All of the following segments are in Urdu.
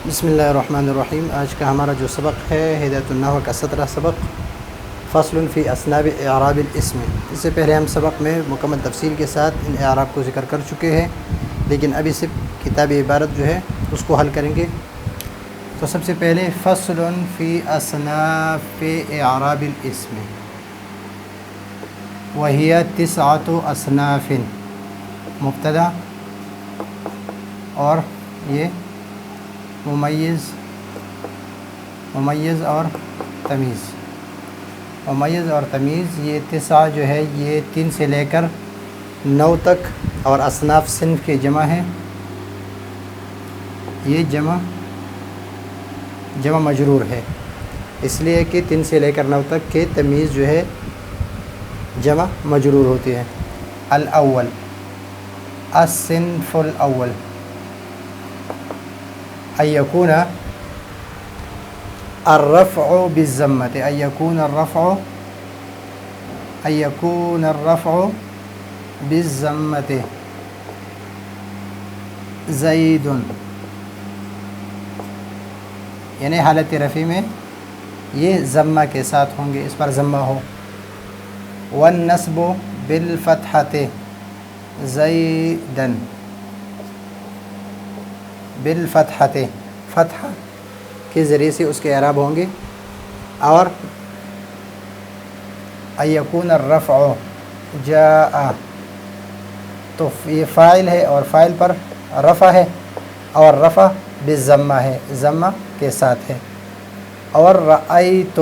بسم اللہ الرحمن الرحیم۔ آج کا ہمارا جو سبق ہے ہدایۃ النحو کا 17 سبق فصل فی اسناب اعراب الاسم۔ اس سے پہلے ہم سبق میں مکمل تفصیل کے ساتھ ان اعراب کو ذکر کر چکے ہیں، لیکن ابھی صرف کتاب عبارت جو ہے اس کو حل کریں گے۔ تو سب سے پہلے فصل فی اسناب اعراب الاسم وہی 9 اصناف، مبتدا اور یہ ممیز اور تمیز۔ ممیز اور تمیز یہ 9 جو ہے یہ 3 سے لے کر 9 تک، اور اصناف صنف کے جمع ہے۔ یہ جمع مجرور ہے، اس لیے کہ 3 سے لے کر 9 تک کے تمیز جو ہے جمع مجرور ہوتی ہے۔ الاول الصنف الاول ان یکون الرفع بالضمۃ، ان یکون الرفع بالضمۃ زید، یعنی حالت رفع میں یہ ضمہ کے ساتھ ہوں گے، اس پر ضمہ ہو۔ والنصب بالفتحۃ زیدن، بالفتحۃ، فتح کے ذریعے سے اس کے اعراب ہوں گے۔ اور ان یکون الرفع جاء، تو یہ فاعل ہے اور فاعل پر رفع ہے، اور رفع بالضمہ ہے، ضمہ کے ساتھ ہے۔ اور رأیت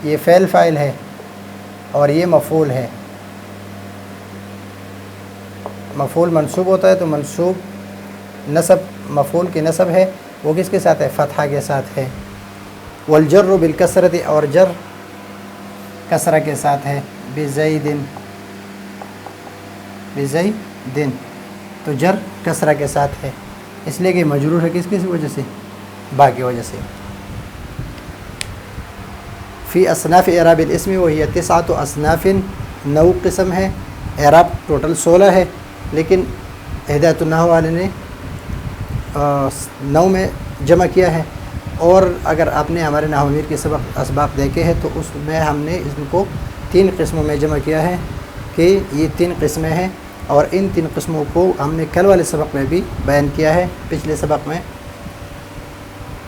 یہ فعل فاعل ہے اور یہ مفعول ہے۔ مفعول منصوب ہوتا ہے تو منصوب نصب، مفعول کے نصب ہے وہ کس کے ساتھ ہے؟ فتحہ کے ساتھ ہے۔ والجر بالکسرۃ، اور جر کسرہ کے ساتھ ہے۔ بزیدن، تو جر کسرہ کے ساتھ ہے، اس لیے کہ مجرور ہے کس وجہ سے؟ با کی وجہ سے۔ فی اصناف اعراب الاسم وہی 9 اصناف، 9 قسم ہے، اعراب ٹوٹل 16 ہے، لیکن ہدایۃ النحو والے نے 9 میں جمع کیا ہے۔ اور اگر آپ نے ہمارے نحو امیر کے سبق اسباق دیکھے ہیں تو اس میں ہم نے ان کو 3 قسموں میں جمع کیا ہے کہ یہ 3 قسمیں ہیں، اور ان 3 قسموں کو ہم نے کل والے سبق میں بھی بیان کیا ہے، پچھلے سبق میں۔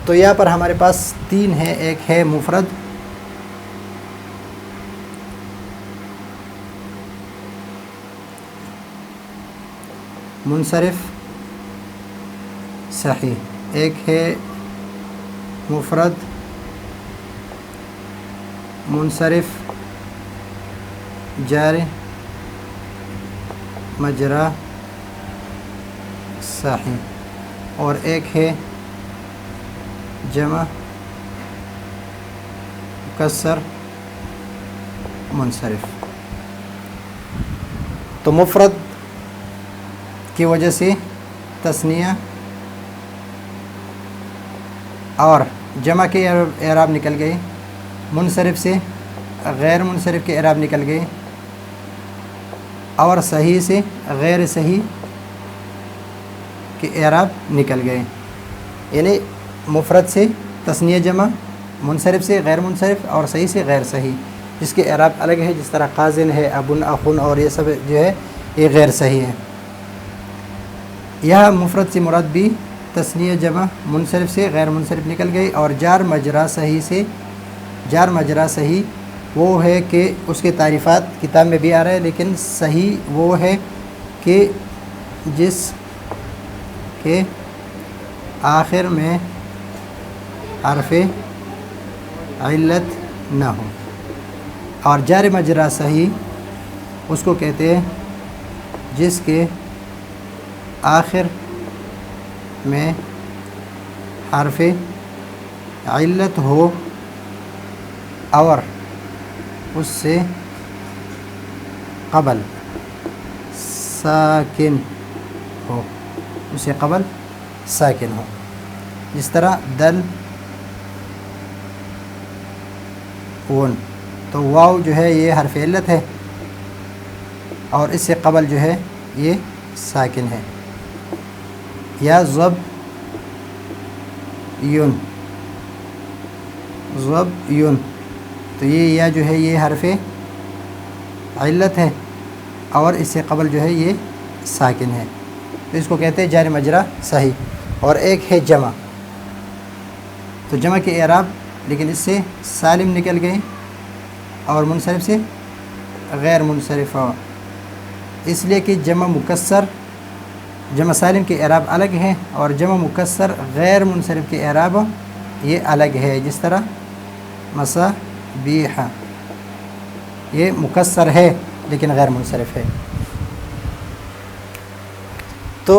تو یہاں پر ہمارے پاس 3 ہیں، ایک ہے مفرد، منصرف، صحیح، ایک ہے مفرد، منصرف، جار مجرا، صحیح، اور ایک ہے جمع مکسر منصرف۔ تو مفرد کی وجہ سے تثنیہ اور جمع کے اعراب نکل گئے، منصرف سے غیر منصرف کے اعراب نکل گئے، اور صحیح سے غیر صحیح کے اعراب نکل گئے۔ یعنی مفرد سے تثنیہ جمع، منصرف سے غیر منصرف، اور صحیح سے غیر صحیح، جس کے اعراب الگ ہے، جس طرح قازن ہے، ابن، اخن، اور یہ سب جو ہے یہ غیر صحیح ہے۔ یہاں مفرد سے مراد بھی تثنیہ جمع، منصرف سے غیر منصرف نکل گئی، اور جار مجرا صحیح سے جار مجرا صحیح وہ ہے کہ اس کے تعریفات کتاب میں بھی آ رہا ہے، لیکن صحیح وہ ہے کہ جس کے آخر میں حرف علت نہ ہو، اور جار مجرا صحیح اس کو کہتے ہیں جس کے آخر میں حرف علت ہو اور اس سے قبل ساکن ہو، جس طرح دل ون، تو واو جو ہے یہ حرف علت ہے، اور اس سے قبل جو ہے یہ ساکن ہے۔ یا ضب یون، ضب یون، تو یہ یا جو ہے یہ حرف علت ہے اور اس سے قبل جو ہے یہ ساکن ہے، تو اس کو کہتے ہیں جار مجرا صحیح۔ اور ایک ہے جمع، تو جمع کے اعراب لیکن اس سے سالم نکل گئے اور منصرف سے غیر منصرف، اس لیے کہ جمع مکسر، جمع سالم کے اعراب الگ ہیں اور جمع مکسر غیر منصرف کے اعراب یہ الگ ہے۔ جس طرح مصابیح، یہ مکسر ہے لیکن غیر منصرف ہے۔ تو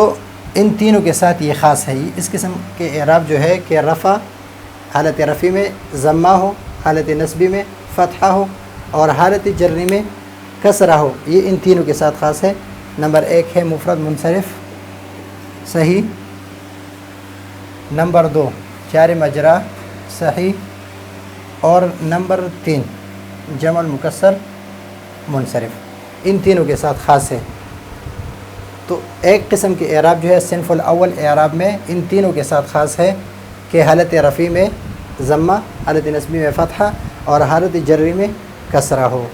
ان تینوں کے ساتھ یہ خاص ہے، اس قسم کے اعراب جو ہے کہ رفع حالت رفع میں ضمہ ہو، حالت نصبی میں فتحہ ہو اور حالت جری میں کسرہ ہو، یہ ان تینوں کے ساتھ خاص ہے۔ نمبر 1 ہے مفرد منصرف صحیح، نمبر 2 جار مجرا صحیح، اور نمبر 3 جمع المکسر منصرف، ان تینوں کے ساتھ خاص ہے۔ تو ایک قسم کے اعراب جو ہے صنف الاول اعراب میں ان تینوں کے ساتھ خاص ہے کہ حالت رفع میں ضمہ، حالت نصبی میں فتحہ اور حالت جری میں کسرہ ہو۔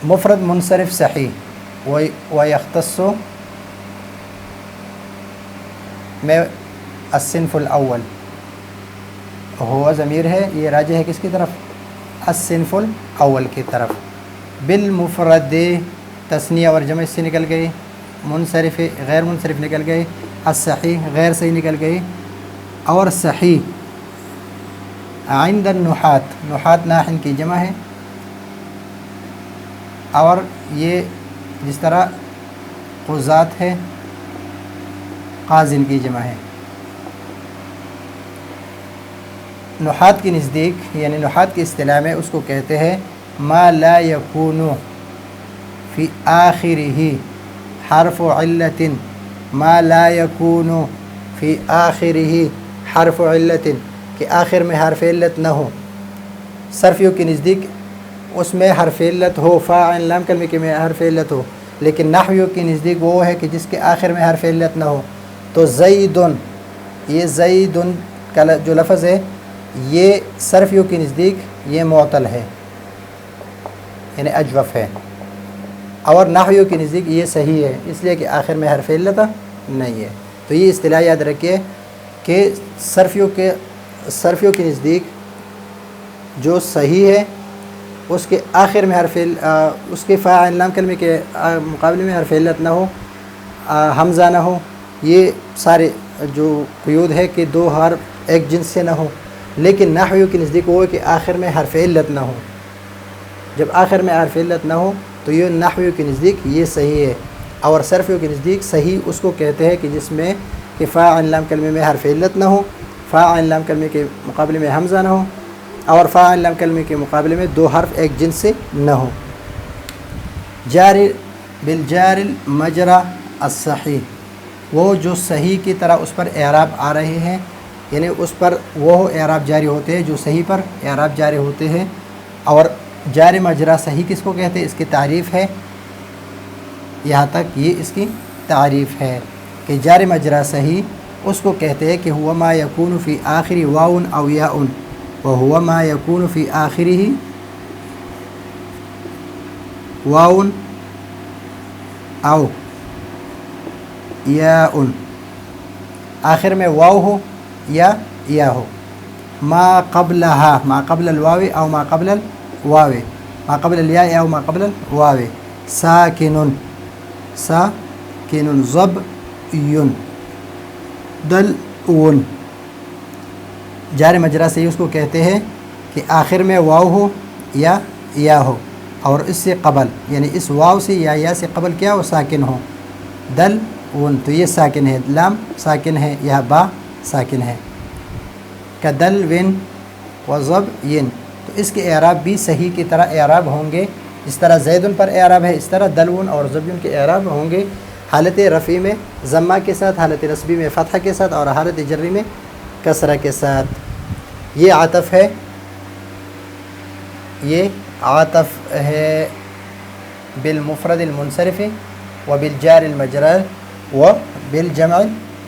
مفرد منصرف صحیح ویختص میں الصنف الاول، ہوا ضمیر ہے، یہ راجع ہے کس کی طرف؟ الصنف الاول کی طرف۔ بالمفرد تثنیہ اور جمع سے نکل گئی، منصرف غیر منصرف نکل گئی، الصحیح غیر صحیح نکل گئی، اور صحیح عند النحات، نحات ناحن کی جمع ہے، اور یہ جس طرح قضات ہے قاضن کی جمع ہے۔ نحات کی نزدیک یعنی نحات کی اصطلاح میں اس کو کہتے ہیں ما لا یکون فی آخرہ حرف علت، ما لا یکون فی آخرہ حرف علت، کہ آخر میں حرف علت نہ ہو۔ صرفیوں کی نزدیک اس میں حرف علت ہو، فاعل لام کلمے کے میں حرف علت ہو، لیکن نحویوں کی نزدیک وہ ہے کہ جس کے آخر میں حرف علت نہ ہو۔ تو زیدن، یہ زیدن کا جو لفظ ہے یہ صرفیوں کی نزدیک یہ معطل ہے یعنی اجوف ہے، اور نحویوں کی نزدیک یہ صحیح ہے اس لیے کہ آخر میں حرف علت نہیں ہے۔ تو یہ اصطلاح یاد رکھیے کہ صرفیوں کی نزدیک جو صحیح ہے اس کے آخر میں اس کے فاعل لام کلمے کے مقابلے میں حرف علت نہ ہو، حمزہ نہ ہو، یہ سارے جو قیود ہے کہ دو حرف ایک جنس سے نہ ہو۔ لیکن نحویوں کی نزدیک وہ ہے کہ آخر میں حرف علت نہ ہو، جب آخر میں حرف علت نہ ہو تو یہ نحویوں کی نزدیک یہ صحیح ہے، اور صرفیوں کی نزدیک صحیح اس کو کہتے ہیں کہ جس میں کہ فاعل لام کلمے میں حرف علت نہ ہو، فاعل لام کلمے کے مقابلے میں حمزہ نہ ہو، اور فاعل لام کلمے کے مقابلے میں دو حرف ایک جنس سے نہ ہو۔ جار بالجار المجرا الصحیح، وہ جو صحیح کی طرح اس پر اعراب آ رہے ہیں، یعنی اس پر وہ اعراب جاری ہوتے ہیں جو صحیح پر اعراب جاری ہوتے ہیں۔ اور جار مجرا صحیح کس کو کہتے ہیں؟ اس کی تعریف ہے، یہاں تک یہ اس کی تعریف ہے کہ جار مجرا صحیح اس کو کہتے ہیں کہ ہوا ما یکون فی آخری واؤن او یاؤن، وہوا ما یکون فی آخرہ واؤن او یاؤن، آخر میں واو ہو یا یا ہو، ما قبلہا، ما قبل الواو او ما قبل الواو، ما قبل الیاء او ما قبل الواو، ساکنن، ساکنن، ضبیٌ، دلون۔ جار مجرا سے اس کو کہتے ہیں کہ آخر میں واو ہو یا ہو، اور اس سے قبل یعنی اس واو سے یا سے قبل کیا ہو؟ ساکن ہو۔ دلون، تو یہ ساکن ہے، لام ساکن ہے، یہ با ساکن ہے۔ کدلون وضبین، تو اس کے اعراب بھی صحیح کی طرح اعراب ہوں گے، جس طرح زیدن پر اعراب ہے اس طرح دلون اور ضبیون کے اعراب ہوں گے، حالت رفع میں ضمہ کے ساتھ، حالت نصبی میں فتحہ کے ساتھ، اور حالت جری میں کسرہ کے ساتھ۔ یہ عطف ہے، یہ عطف ہے بالمفرد المنصرف و بالجار المجرور و بالجمع